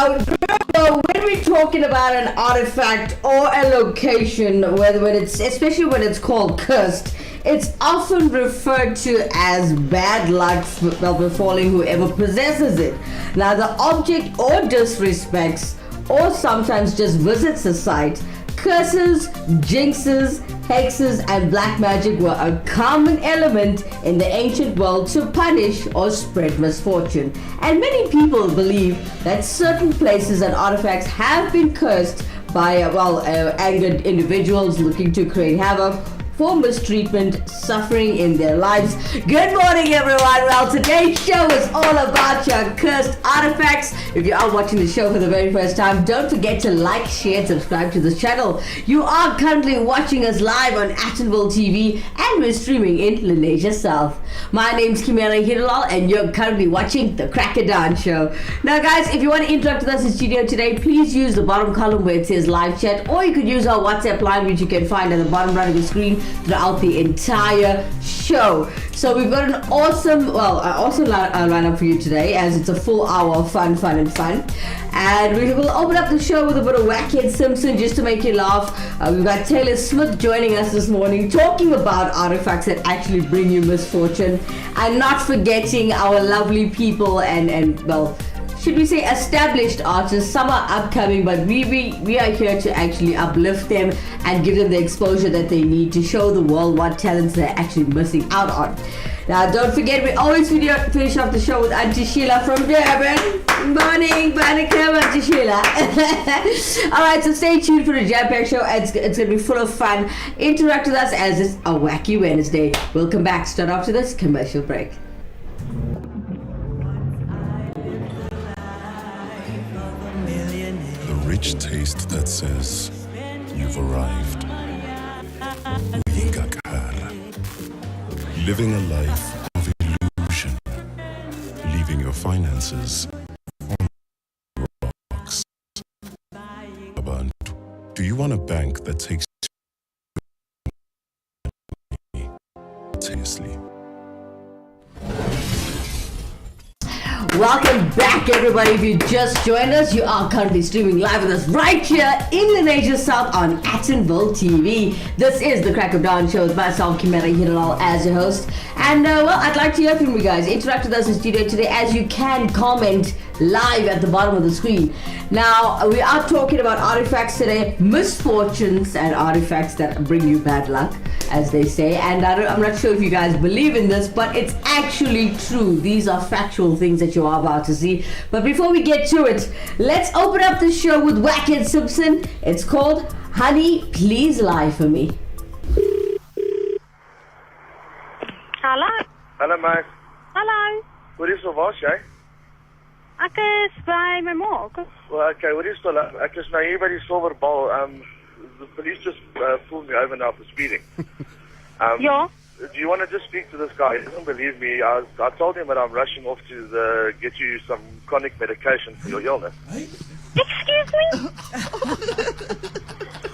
Now, remember, when we're talking about an artifact or a location, especially when it's called cursed, it's often referred to as bad luck befalling whoever possesses it. Now, the object or disrespects, or sometimes just visits the site, curses, jinxes, hexes, and black magic were a common element in the ancient world to punish or spread misfortune. And many people believe that certain places and artifacts have been cursed by angered individuals looking to create havoc for mistreatment, suffering in their lives. Good morning, everyone. Well, today's show is all about your cursed artifacts. If you are watching the show for the very first time, don't forget to like, share, and subscribe to this channel. You are currently watching us live on Attenville TV, and we're streaming in Lenasia South. My name's Kimera Heeralal, and you're currently watching the Crack of Dawn show. Now, guys, if you want to interact with us in studio today, please use the bottom column where it says live chat, or you could use our WhatsApp line, which you can find at the bottom right of the screen throughout the entire show. So we've got an awesome lineup for you today, as it's a full hour of fun. And we will open up the show with a bit of Wackhead Simpson just to make you laugh. We've got Taylor Smith joining us this morning, talking about artifacts that actually bring you misfortune, and not forgetting our lovely people and should we say established artists. Some are upcoming, but we are here to actually uplift them and give them the exposure that they need to show the world what talents they're actually missing out on. Now, don't forget, we always finish off the show with Auntie Sheila from Durban. Morning, Banikam, Auntie Sheila. Alright, so stay tuned for the jam-packed show. It's going to be full of fun. Interact with us as it's a wacky Wednesday. We'll come back straight after this commercial break. Rich taste that says you've arrived. Living a life of illusion, leaving your finances on the rocks. Do you want a bank that takes you seriously? Welcome back, everybody. If you just joined us, you are currently streaming live with us right here in Lenasia South on Attenville TV. This is the Crack of Dawn show with myself, Kimera Heeralal, as your host. And I'd like to hear from you guys. Interact with us in studio today, as you can comment live at the bottom of the screen. Now, we are talking about artifacts today, misfortunes and artifacts that bring you bad luck, as they say. And I'm not sure if you guys believe in this, but it's actually true. These are factual things that you are about to see. But before we get to it, let's open up the show with Wackhead Simpson. It's called Honey, Please Lie For Me. Hallo. Hallo meis. Hallo. Hoe is was jy? Ek is by my ma. Okay, hoe is dit? Ek is nou hier by die Silverbal. The police just pulled me over now for speeding. Ja. Do you want to just speak to this guy? He doesn't believe me. I told him that I'm rushing off to get you some chronic medication for your illness. Excuse me?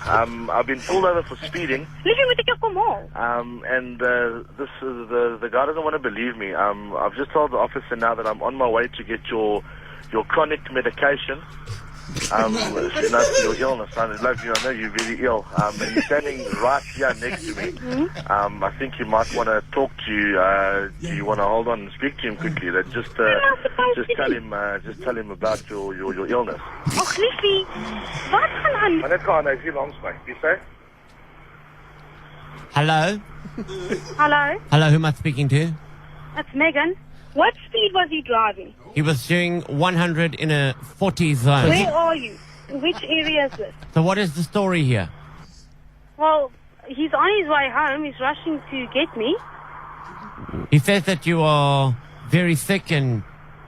I've been pulled over for speeding. Liefie, moet ek jou kom haal? And this is the guy doesn't want to believe me. I've just told the officer now that I'm on my way to get your chronic medication. For your illness. I know you're really ill. And you're standing right here next to me. I think he might want to talk to you. Do you want to hold on and speak to him quickly? That just tell him about your illness. Och, liefie, wat gaan aan? Maar net gaan hy hier langs my. Wie sê? Hello? Hello, Hello, who am I speaking to? it's Megan. What speed was he driving? He was doing 100 in a 40 zone. Where are you? Which area is this? So what is the story here? Well, he's on his way home. He's rushing to get me. He says that you are very sick and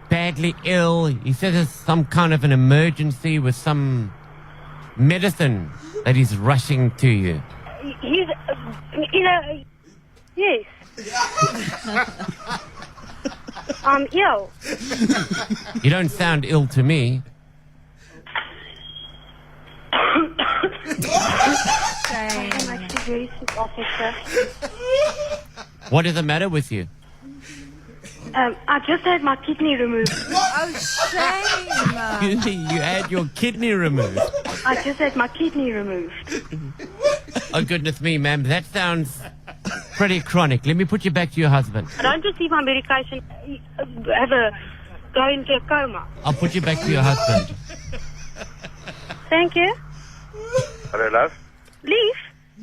badly ill. He says it's some kind of an emergency with some medicine that he's rushing to you. He's, yes. I'm ill. You don't sound ill to me. I'm actually very sick, officer. What is the matter with you? I just had my kidney removed. Oh, shame. You had your kidney removed. I just had my kidney removed. Oh, goodness me, ma'am. That sounds pretty chronic. Let me put you back to your husband. I don't receive my medication. Go into a coma. I'll put you back to your husband. Thank you. Hallo, love. Lief,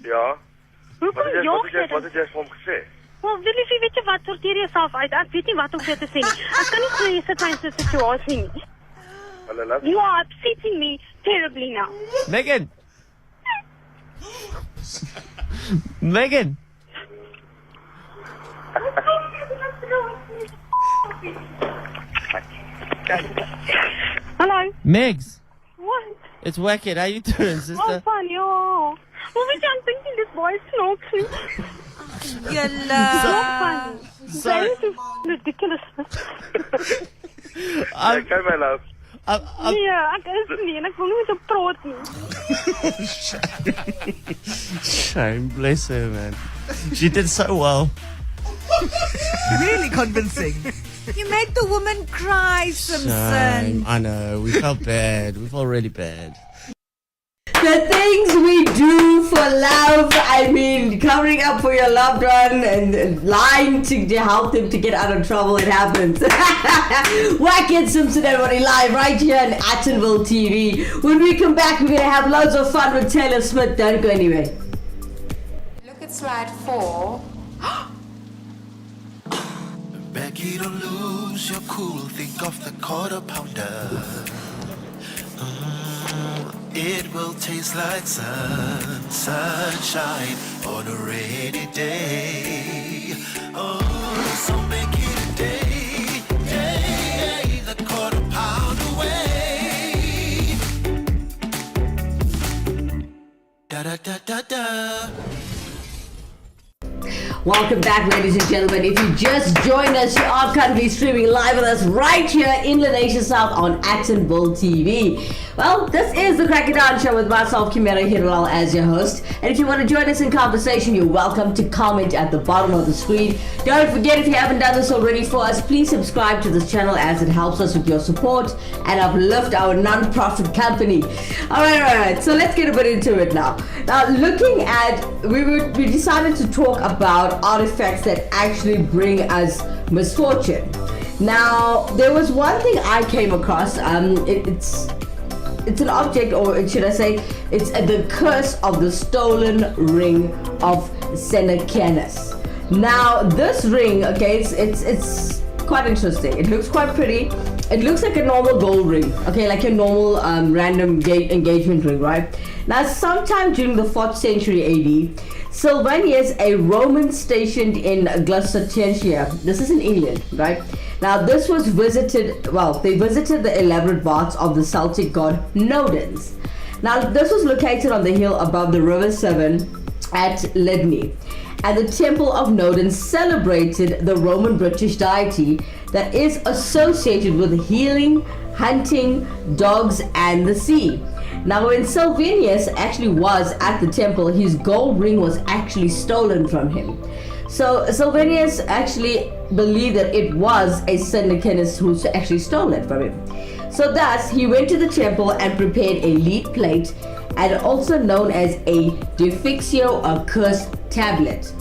Ja. hoe kom jy Wat het jy vir hom gesê? Wel, Liefie, weet jy wat? Sorteer jouself uit. Ek weet nie wat om vir jou te sê nie. Ek kan nie so jy sit my in so 'n situasie nie. Hallo, love. You are upsetting me terribly now. Megan! Megan! Hello. Megs! What? It's wicked. How you doing, Oh, sister? funny. Oh. Well, weet jy, I'm thinking this boy is snorkeling. Julle. Funny. Sorry. That is so ridiculous. Okay, my love. Nee, ek is nie en ek wil nie met jou praat nie. Shame, bless her, man. She did so well. Really convincing. You made the woman cry, Simpson. Shame. I know. We felt bad. We felt really bad. The things we do for love, I mean, covering up for your loved one and lying to help them to get out of trouble, it happens. Whack it, Simpson, everybody, live right here on Attenville TV. When we come back, we're going to have loads of fun with Taylor Smith. Don't go anywhere. Look at slide 4. Becky, don't lose your cool. Think of the quarter pounder. It will taste like sunshine on a rainy day. Oh, so make it a day, the quarter pound away. Da da da da da. Welcome back, ladies and gentlemen. If you just joined us, you are currently streaming live with us right here in the Nation South on Attenville TV. Well, this is the Crack It Down Show with myself, Kimera, Heeralal, as your host. And if you want to join us in conversation, you're welcome to comment at the bottom of the screen. Don't forget, if you haven't done this already for us, please subscribe to this channel as it helps us with your support and uplift our non-profit company. All right. So let's get a bit into it now. Now, looking at, we decided to talk about artifacts that actually bring us misfortune. Now, there was one thing I came across. It's an object, or should I say, it's the curse of the stolen ring of Sennacanus. Now, this ring, okay, it's quite interesting. It looks quite pretty. It looks like a normal gold ring, okay, like a normal random engagement ring, right? Now, sometime during the 4th century AD, Sylvanus, a Roman stationed in Gloucestershire, this is in England, right? Now, this was they visited the elaborate baths of the Celtic god Nodens. Now, this was located on the hill above the River Severn at Lydney. And the Temple of Nodens celebrated the Roman British deity that is associated with healing, hunting, dogs, and the sea. Now, when Sylvanus actually was at the temple, his gold ring was actually stolen from him. So Sylvanus actually believed that it was a Sennacanus who actually stole it from him. So thus, he went to the temple and prepared a lead plate, and also known as a defixio or cursed tablet.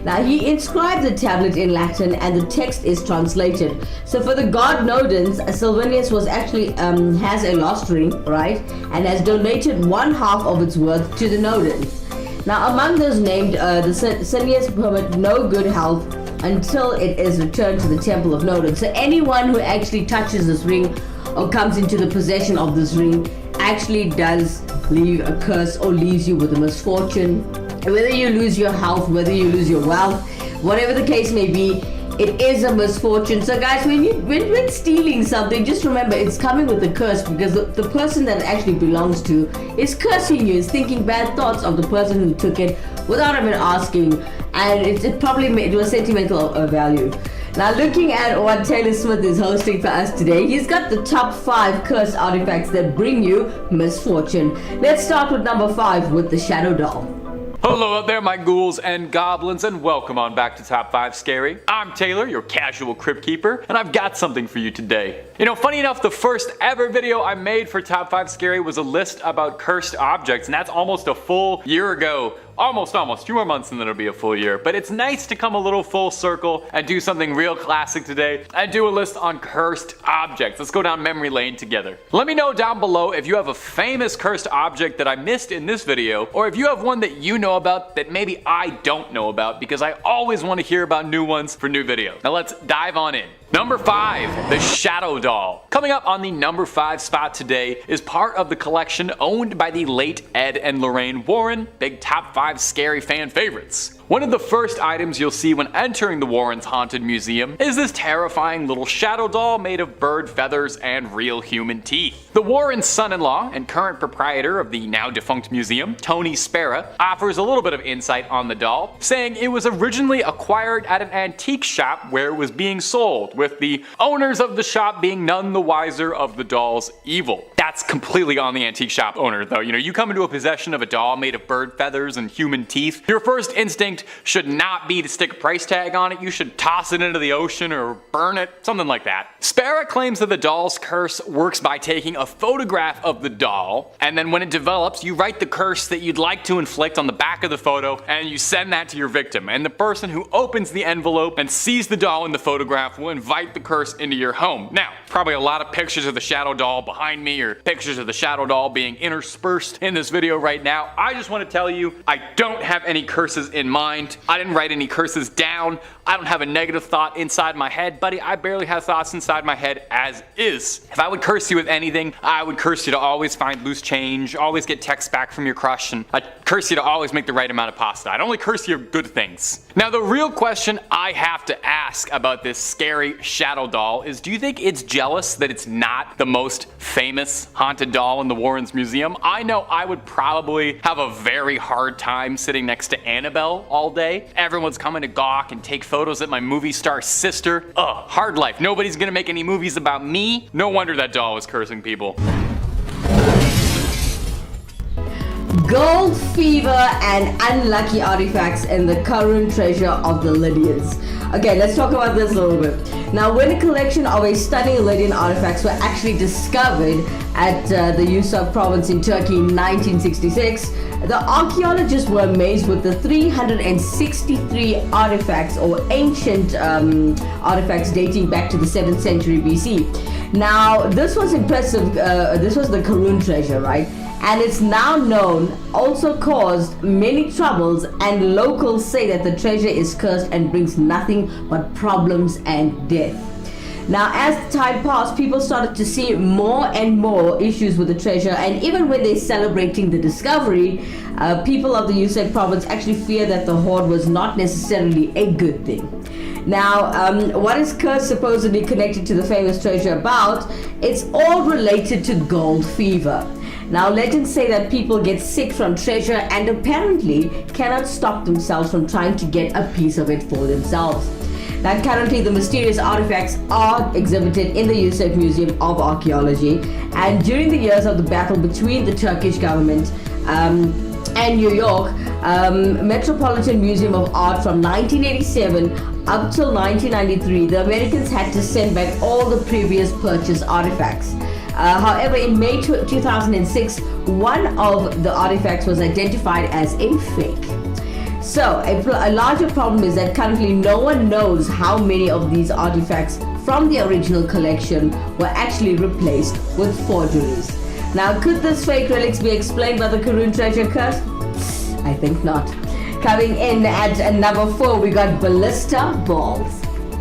Now, he inscribed the tablet in Latin, and the text is translated. So for the god Nodens, Sylvanus was actually has a lost ring, right, and has donated 1/2 of its worth to the Nodens. Now, among those named, the Sennius permit no good health until it is returned to the Temple of Nodens. So anyone who actually touches this ring or comes into the possession of this ring actually does leave a curse or leaves you with a misfortune. Whether you lose your health, whether you lose your wealth, whatever the case may be, it is a misfortune. So guys, when stealing something, just remember it's coming with a curse, because the person that it actually belongs to is cursing you, is thinking bad thoughts of the person who took it without even asking, and it probably made it was sentimental value. Now, looking at what Taylor Smith is hosting for us today, he's got the top 5 cursed artifacts that bring you misfortune. Let's start with number 5 with the Shadow Doll. Hello out there, my ghouls and goblins, and welcome on back to Top 5 Scary. I'm Taylor, your casual crypt keeper, and I've got something for you today. You know, funny enough, the first ever video I made for Top 5 Scary was a list about cursed objects, and that's almost a full year ago. Almost, 2 more months and then it'll be a full year. But it's nice to come a little full circle and do something real classic today and do a list on cursed objects. Let's go down memory lane together. Let me know down below if you have a famous cursed object that I missed in this video, or if you have one that you know about that maybe I don't know about, because I always want to hear about new ones for new videos. Now let's dive on in. Number 5, the Shadow Doll. Coming up on the number 5 spot today is part of the collection owned by the late Ed and Lorraine Warren, big Top 5 Scary fan favorites. One of the first items you'll see when entering the Warrens' Haunted Museum is this terrifying little shadow doll made of bird feathers and real human teeth. The Warrens' son-in-law and current proprietor of the now defunct museum, Tony Spera, offers a little bit of insight on the doll, saying it was originally acquired at an antique shop where it was being sold, with the owners of the shop being none the wiser of the doll's evil. That's completely on the antique shop owner though. You know, you come into a possession of a doll made of bird feathers and human teeth, your first instinct should not be to stick a price tag on it. You should toss it into the ocean or burn it, something like that. Spera claims that the doll's curse works by taking a photograph of the doll, and then when it develops, you write the curse that you'd like to inflict on the back of the photo, and you send that to your victim. And the person who opens the envelope and sees the doll in the photograph will invite the curse into your home. Now, probably a lot of pictures of the shadow doll behind me, or pictures of the shadow doll being interspersed in this video right now. I just want to tell you, I don't have any curses in mind. I didn't write any curses down. I don't have a negative thought inside my head, buddy. I barely have thoughts inside my head as is. If I would curse you with anything, I would curse you to always find loose change, always get texts back from your crush, and I'd curse you to always make the right amount of pasta. I'd only curse you good things. Now, the real question I have to ask about this scary shadow doll is, do you think it's jealous that it's not the most famous haunted doll in the Warrens Museum? I know I would probably have a very hard time sitting next to Annabelle all day. Everyone's coming to gawk and take photos at my movie star sister. Ugh, hard life. Nobody's gonna make any movies about me. No wonder that doll was cursing people. Gold fever and unlucky artifacts in the current treasure of the Lydians. Okay, let's talk about this a little bit. Now, when a collection of a stunning Lydian artifacts were actually discovered at the Yusuf province in Turkey in 1966, the archaeologists were amazed with the 363 artifacts or ancient artifacts dating back to the 7th century BC. Now, this was impressive. This was the Karun treasure, right? And it's now known also caused many troubles, and locals say that the treasure is cursed and brings nothing but problems and death. Now, as time passed, people started to see more and more issues with the treasure, and even when they're celebrating the discovery, people of the Yusuf province actually fear that the hoard was not necessarily a good thing. Now, what is curse supposedly connected to the famous treasure about? It's all related to gold fever. Now, legends say that people get sick from treasure and apparently cannot stop themselves from trying to get a piece of it for themselves. Now, currently the mysterious artifacts are exhibited in the Yusuf Museum of Archaeology, and during the years of the battle between the Turkish government and New York Metropolitan Museum of Art from 1987 up till 1993, the Americans had to send back all the previous purchased artifacts. However, in May 2006, one of the artifacts was identified as a fake. So, a larger problem is that currently no one knows how many of these artifacts from the original collection were actually replaced with forgeries. Now, could this fake relics be explained by the Karun treasure curse? I think not. Coming in at number 4, we got ballista balls.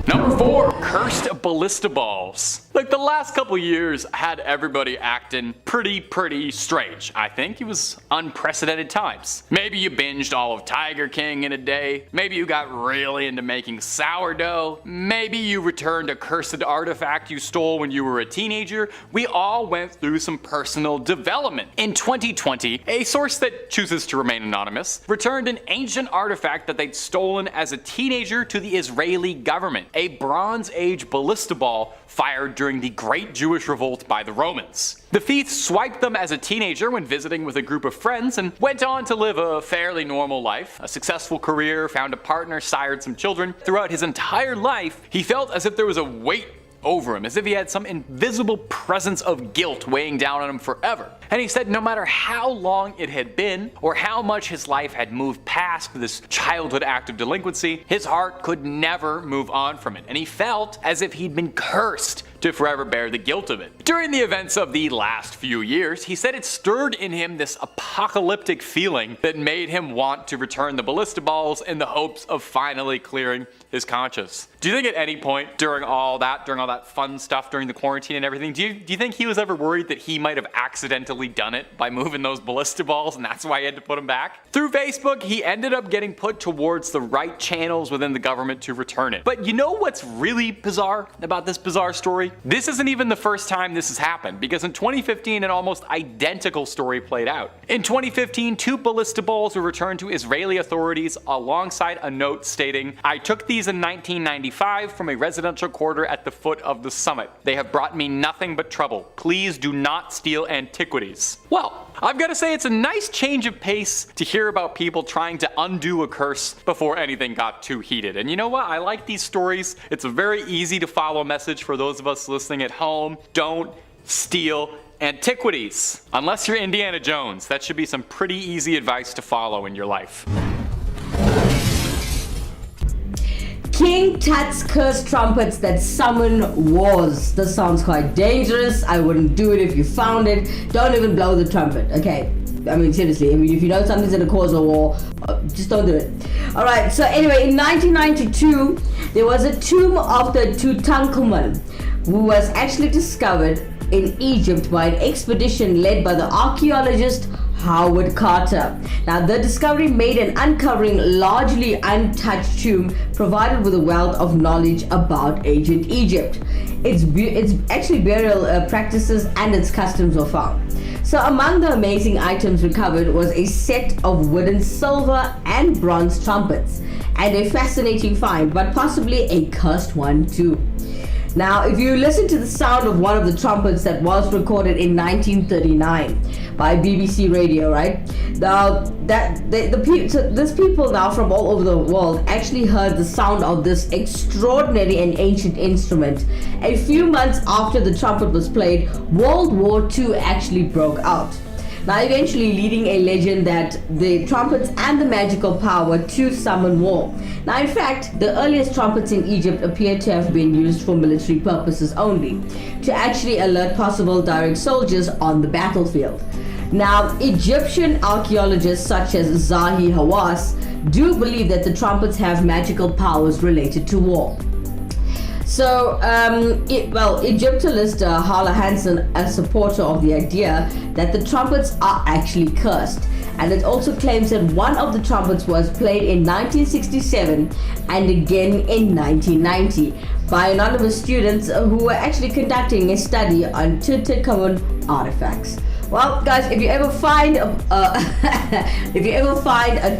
Number 4, cursed ballista balls. Like, the last couple years had everybody acting pretty strange. I think it was unprecedented times. Maybe you binged all of Tiger King in a day. Maybe you got really into making sourdough. Maybe you returned a cursed artifact you stole when you were a teenager. We all went through some personal development. In 2020, a source that chooses to remain anonymous returned an ancient artifact that they'd stolen as a teenager to the Israeli government. A Bronze Age ballista ball fired during during the Great Jewish Revolt by the Romans. The thief swiped them as a teenager when visiting with a group of friends and went on to live a fairly normal life, a successful career, found a partner, sired some children. Throughout his entire life, he felt as if there was a weight over him, as if he had some invisible presence of guilt weighing down on him forever. And he said no matter how long it had been, or how much his life had moved past this childhood act of delinquency, his heart could never move on from it, and he felt as if he'd been cursed to forever bear the guilt of it. During the events of the last few years, he said it stirred in him this apocalyptic feeling that made him want to return the ballista balls in the hopes of finally clearing his conscience. Do you think at any point during all that fun stuff during the quarantine and everything, do you think he was ever worried that he might have accidentally done it by moving those ballista balls and that's why he had to put them back? Through Facebook, he ended up getting put towards the right channels within the government to return it. But you know what's really bizarre about this bizarre story? This isn't even the first time this has happened, because in 2015 an almost identical story played out. In 2015, 2 ballista balls were returned to Israeli authorities alongside a note stating, "I took these in 1995 from a residential quarter at the foot of the summit. They have brought me nothing but trouble. Please do not steal antiquities." Well, I've got to say it's a nice change of pace to hear about people trying to undo a curse before anything got too heated. And you know what? I like these stories. It's a very easy to follow message for those of us listening at home. Don't steal antiquities. Unless you're Indiana Jones, that should be some pretty easy advice to follow in your life. King Tut's cursed trumpets that summon wars. This sounds quite dangerous. I wouldn't do it if you found it. Don't even blow the trumpet, okay? I mean, seriously, if you know something's gonna cause a war, just don't do it. Alright, so anyway, in 1992, there was a tomb of the Tutankhamun, who was actually discovered in Egypt by an expedition led by the archaeologist Howard Carter. Now, the discovery made an uncovering largely untouched tomb provided with a wealth of knowledge about ancient Egypt. Its actually burial practices and its customs were found. So among the amazing items recovered was a set of wooden silver and bronze trumpets, and a fascinating find, but possibly a cursed one too. Now, if you listen to the sound of one of the trumpets that was recorded in 1939 by BBC Radio, right? Now, these people now from all over the world actually heard the sound of this extraordinary and ancient instrument. A few months after the trumpet was played, World War II actually broke out. Now, eventually leading a legend that the trumpets and the magical power to summon war. Now, in fact, the earliest trumpets in Egypt appear to have been used for military purposes only, to actually alert possible direct soldiers on the battlefield. Now, Egyptian archaeologists such as Zahi Hawass do believe that the trumpets have magical powers related to war. So, Egyptologist Hala Hansen, a supporter of the idea that the trumpets are actually cursed, and it also claims that one of the trumpets was played in 1967 and again in 1990 by anonymous students who were actually conducting a study on Tutankhamun artifacts. Well, guys, if you ever find a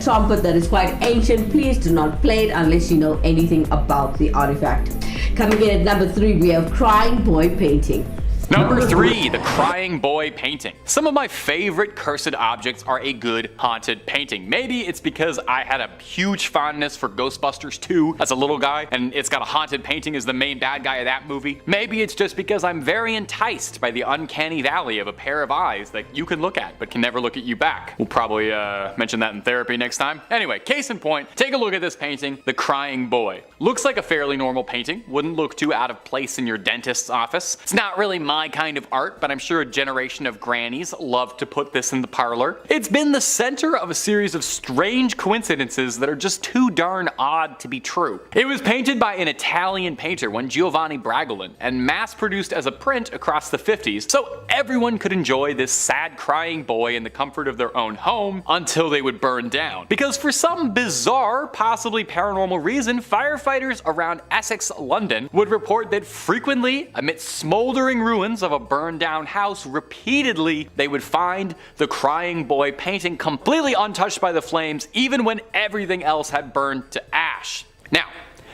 trumpet that is quite ancient, please do not play it unless you know anything about the artifact. Coming in at number 3, we have Crying Boy Painting. Number 3, the Crying Boy Painting. Some of my favorite cursed objects are a good haunted painting. Maybe it's because I had a huge fondness for Ghostbusters 2 as a little guy, and it's got a haunted painting as the main bad guy of that movie. Maybe it's just because I'm very enticed by the uncanny valley of a pair of eyes that you can look at but can never look at you back. We'll probably mention that in therapy next time. Anyway, case in point, take a look at this painting, The Crying Boy. Looks like a fairly normal painting, wouldn't look too out of place in your dentist's office. It's not really my kind of art, but I'm sure a generation of grannies love to put this in the parlor. It's been the center of a series of strange coincidences that are just too darn odd to be true. It was painted by an Italian painter, one Giovanni Bragolin, and mass-produced as a print across the 50s, so everyone could enjoy this sad crying boy in the comfort of their own home until they would burn down. Because for some bizarre, possibly paranormal reason, firefighters around Essex, London would report that frequently, amidst smoldering ruins of a burned down house, repeatedly they would find the Crying Boy painting completely untouched by the flames, even when everything else had burned to ash. Now,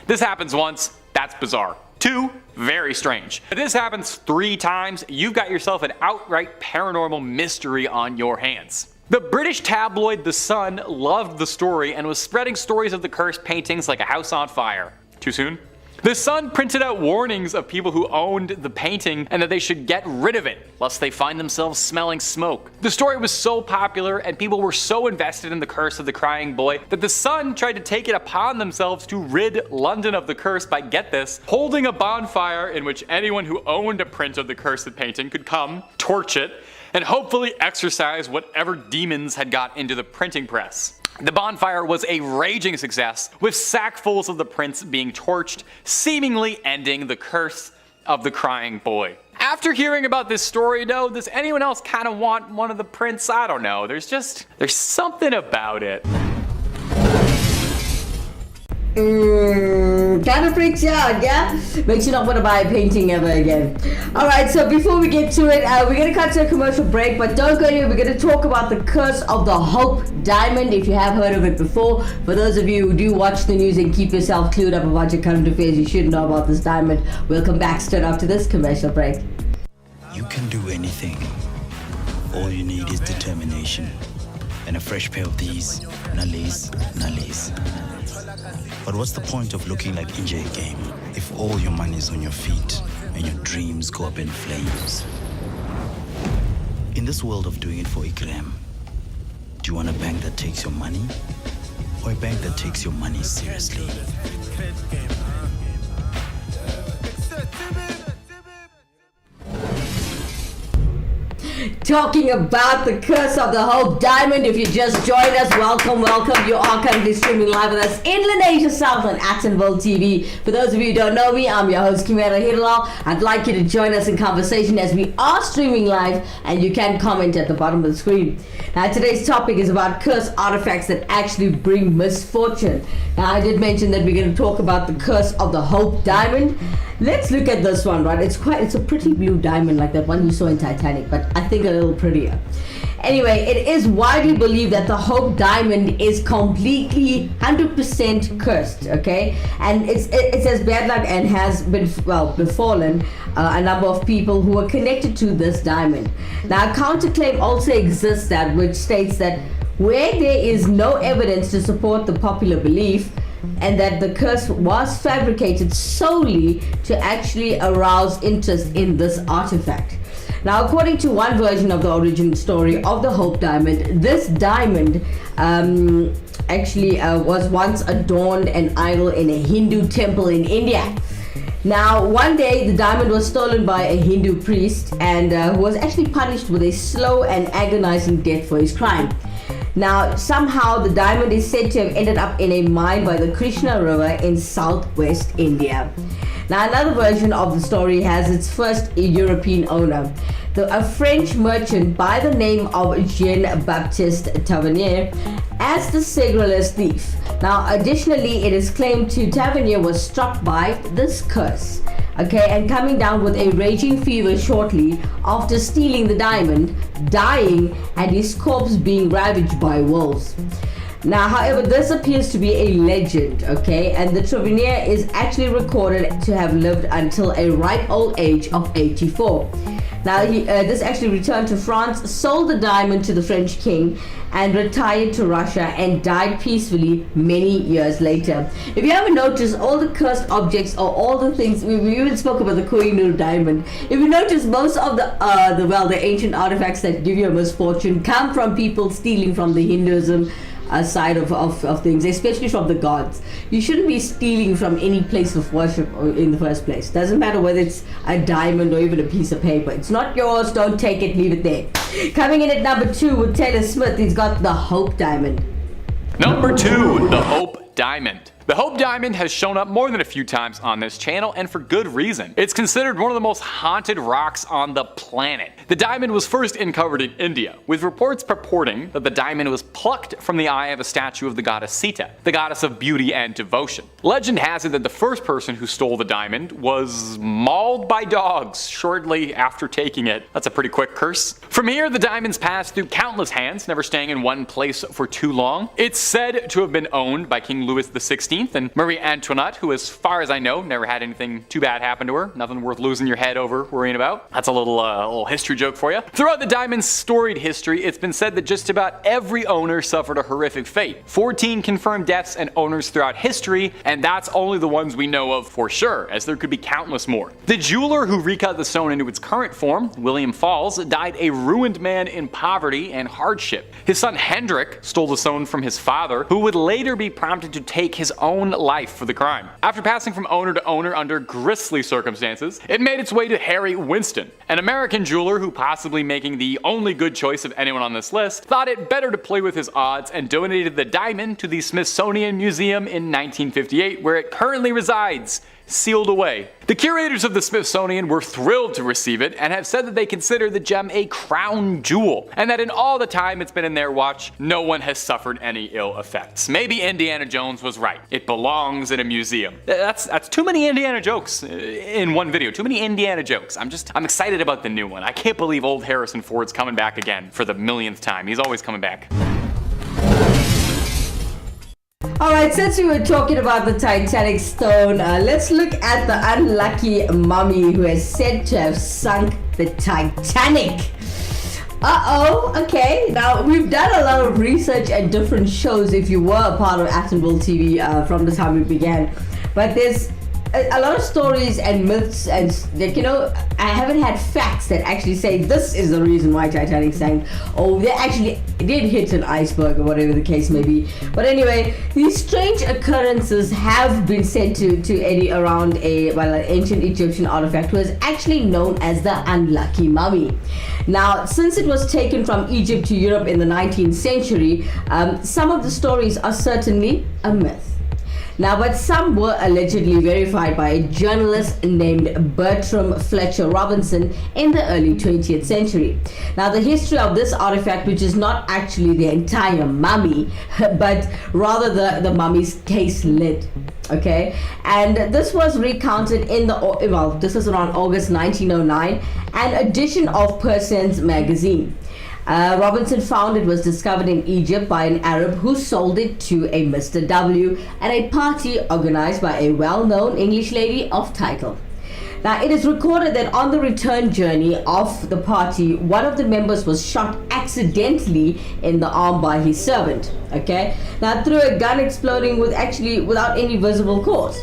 this happens once, that's bizarre. 2, very strange. If this happens 3 times, you've got yourself an outright paranormal mystery on your hands. The British tabloid The Sun loved the story and was spreading stories of the cursed paintings like a house on fire. Too soon? The Sun printed out warnings of people who owned the painting and that they should get rid of it, lest they find themselves smelling smoke. The story was so popular and people were so invested in the curse of the crying boy that the Sun tried to take it upon themselves to rid London of the curse by, get this, holding a bonfire in which anyone who owned a print of the cursed painting could come, torch it, and hopefully exorcise whatever demons had got into the printing press. The bonfire was a raging success, with sackfuls of the prints being torched, seemingly ending the curse of the crying boy. After hearing about this story though, does anyone else kind of want one of the prints? I don't know, there's something about it. Kind of freaks you out, yeah? Makes you not want to buy a painting ever again. Alright, so before we get to it, we're going to cut to a commercial break, but don't go anywhere. We're going to talk about the curse of the Hope Diamond, if you have heard of it before. For those of you who do watch the news and keep yourself clued up about your current affairs, you should know about this diamond. We'll come back straight after this commercial break. You can do anything. All you need is determination. And a fresh pair of these nullies. But what's the point of looking like NJ Game if all your money's on your feet and your dreams go up in flames? In this world of doing it for a gram, do you want a bank that takes your money or a bank that takes your money seriously? Talking about the curse of the Hope Diamond. If you just joined us, welcome. You are currently streaming live with us in Lenasia South on Actonville TV. For those of you who don't know me, I'm your host Kimera Heeralal. I'd like you to join us in conversation as we are streaming live, and you can comment at the bottom of the screen. Now today's topic is about cursed artifacts that actually bring misfortune. Now I did mention that we're going to talk about the curse of the Hope Diamond. Let's look at this one, right? It's a pretty blue diamond like that one you saw in Titanic, but I think a little prettier. Anyway, it is widely believed that the Hope Diamond is completely 100% cursed, okay? And it says bad luck and has befallen a number of people who are connected to this diamond. Now, a counterclaim also exists which states that where there is no evidence to support the popular belief, and that the curse was fabricated solely to actually arouse interest in this artifact. Now, according to one version of the origin story of the Hope Diamond, this diamond was once adorned an idol in a Hindu temple in India. Now, one day the diamond was stolen by a Hindu priest and who was actually punished with a slow and agonizing death for his crime. Now, somehow the diamond is said to have ended up in a mine by the Krishna River in southwest India. Now, another version of the story has its first European owner, a French merchant by the name of Jean-Baptiste Tavernier, as the Segreless thief. Now, additionally, it is claimed Tavernier was struck by this curse, okay, and coming down with a raging fever shortly after stealing the diamond, dying, and his corpse being ravaged by wolves. Now, however, this appears to be a legend, okay, and the Tavernier is actually recorded to have lived until a ripe old age of 84. Now, this actually returned to France, sold the diamond to the French king, and retired to Russia and died peacefully many years later. If you ever notice, all the cursed objects or all the things, we even spoke about the Kohinoor diamond. If you notice, most of the ancient artifacts that give you a misfortune come from people stealing from the Hinduism side of things, especially from the gods. You shouldn't be stealing from any place of worship in the first place. Doesn't matter whether it's a diamond or even a piece of paper. It's not yours, don't take it, leave it there. Coming in at number 2 with Taylor Smith, he's got the Hope Diamond. Number 2, the Hope Diamond. The Hope Diamond has shown up more than a few times on this channel, and for good reason. It's considered one of the most haunted rocks on the planet. The diamond was first uncovered in India, with reports purporting that the diamond was plucked from the eye of a statue of the goddess Sita, the goddess of beauty and devotion. Legend has it that the first person who stole the diamond was mauled by dogs shortly after taking it. That's a pretty quick curse. From here, the diamonds passed through countless hands, never staying in one place for too long. It's said to have been owned by King King Louis XVI and Marie Antoinette, who as far as I know never had anything too bad happen to her. Nothing worth losing your head over worrying about. That's a little history joke for you. Throughout the diamond's storied history, it's been said that just about every owner suffered a horrific fate. 14 confirmed deaths and owners throughout history, and that's only the ones we know of for sure, as there could be countless more. The jeweler who recut the stone into its current form, William Falls, died a ruined man in poverty and hardship. His son Hendrik stole the stone from his father, who would later be prompted to take his own life for the crime. After passing from owner to owner under grisly circumstances, it made its way to Harry Winston, an American jeweler who, possibly making the only good choice of anyone on this list, thought it better to play with his odds and donated the diamond to the Smithsonian Museum in 1958, where it currently resides, sealed away. The curators of the Smithsonian were thrilled to receive it and have said that they consider the gem a crown jewel, and that in all the time it's been in their watch, no one has suffered any ill effects. Maybe Indiana Jones was right. It belongs in a museum. That's too many Indiana jokes in one video. Too many Indiana jokes. I'm excited about the new one. I can't believe old Harrison Ford's coming back again for the millionth time. He's always coming back. Alright, since we were talking about the Titanic stone, let's look at the unlucky mummy who is said to have sunk the Titanic. Okay, now we've done a lot of research and different shows if you were a part of Actonville TV from the time we began, but there's a lot of stories and myths, and like, you know, I haven't had facts that actually say this is the reason why Titanic sank, or they actually did hit an iceberg, or whatever the case may be. But anyway, these strange occurrences have been said to eddy around an ancient Egyptian artifact who is actually known as the unlucky mummy. Now, since it was taken from Egypt to Europe in the 19th century, some of the stories are certainly a myth. Now, but some were allegedly verified by a journalist named Bertram Fletcher Robinson in the early 20th century. Now, the history of this artifact, which is not actually the entire mummy, but rather the mummy's case lid. Okay, and this was recounted in this was around August 1909, an edition of Person's magazine. Robinson found it was discovered in Egypt by an Arab who sold it to a Mr. W at a party organized by a well-known English lady of title. Now, it is recorded that on the return journey of the party, one of the members was shot accidentally in the arm by his servant. Okay, now through a gun exploding without any visible cause.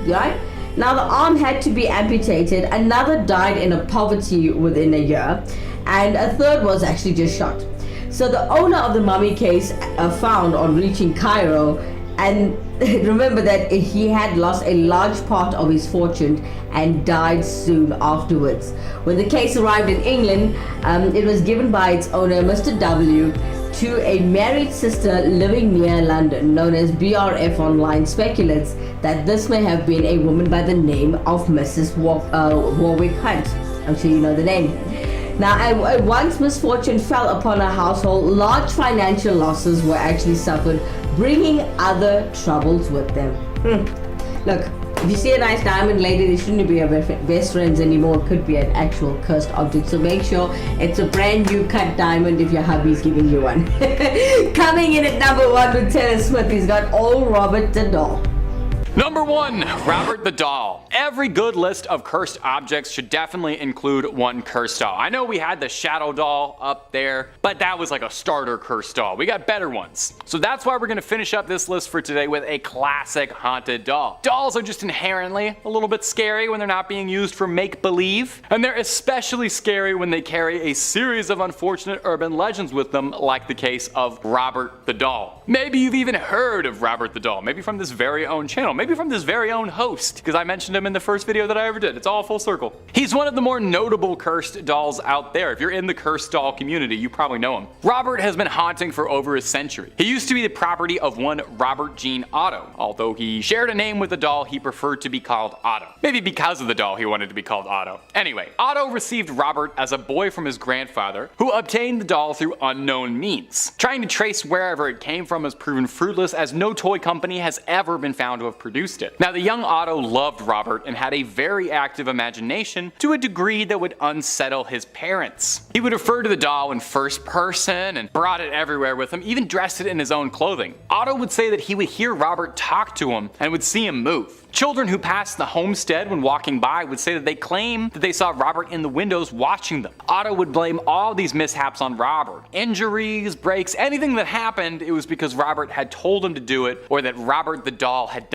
Right? Now, the arm had to be amputated. Another died in a poverty within a year, and a third was actually just shot. So the owner of the mummy case found on reaching Cairo, and remember that he had lost a large part of his fortune and died soon afterwards. When the case arrived in England, it was given by its owner, Mr. W, to a married sister living near London, known as BRF Online speculates that this may have been a woman by the name of Mrs. Warwick Hunt. I'm sure you know the name. Now, once misfortune fell upon her household, large financial losses were actually suffered, bringing other troubles with them. Look, if you see a nice diamond lady, they shouldn't be your best friends anymore. It could be an actual cursed object. So make sure it's a brand new cut diamond if your hubby's giving you one. Coming in at number 1 with Taylor Swift, he's got Old Robert the Doll. Number 1, Robert the Doll. Every good list of cursed objects should definitely include one cursed doll. I know we had the Shadow Doll up there, but that was like a starter cursed doll. We got better ones. So that's why we're going to finish up this list for today with a classic haunted doll. Dolls are just inherently a little bit scary when they're not being used for make-believe, and they're especially scary when they carry a series of unfortunate urban legends with them, like the case of Robert the Doll. Maybe you've even heard of Robert the Doll, maybe from this very own channel, maybe from this very own host, because I mentioned him in the first video that I ever did. It's all full circle. He's one of the more notable cursed dolls out there. If you're in the cursed doll community, you probably know him. Robert has been haunting for over a century. He used to be the property of one Robert Jean Otto. Although he shared a name with the doll, he preferred to be called Otto. Maybe because of the doll, he wanted to be called Otto. Anyway, Otto received Robert as a boy from his grandfather, who obtained the doll through unknown means. Trying to trace wherever it came from has proven fruitless, as no toy company has ever been found to have produced it. Now the young Otto loved Robert and had a very active imagination to a degree that would unsettle his parents. He would refer to the doll in first person and brought it everywhere with him, even dressed it in his own clothing. Otto would say that he would hear Robert talk to him and would see him move. Children who passed the homestead when walking by would say that they claimed that they saw Robert in the windows watching them. Otto would blame all these mishaps on Robert. Injuries, breaks, anything that happened, it was because Robert had told him to do it or that Robert the doll had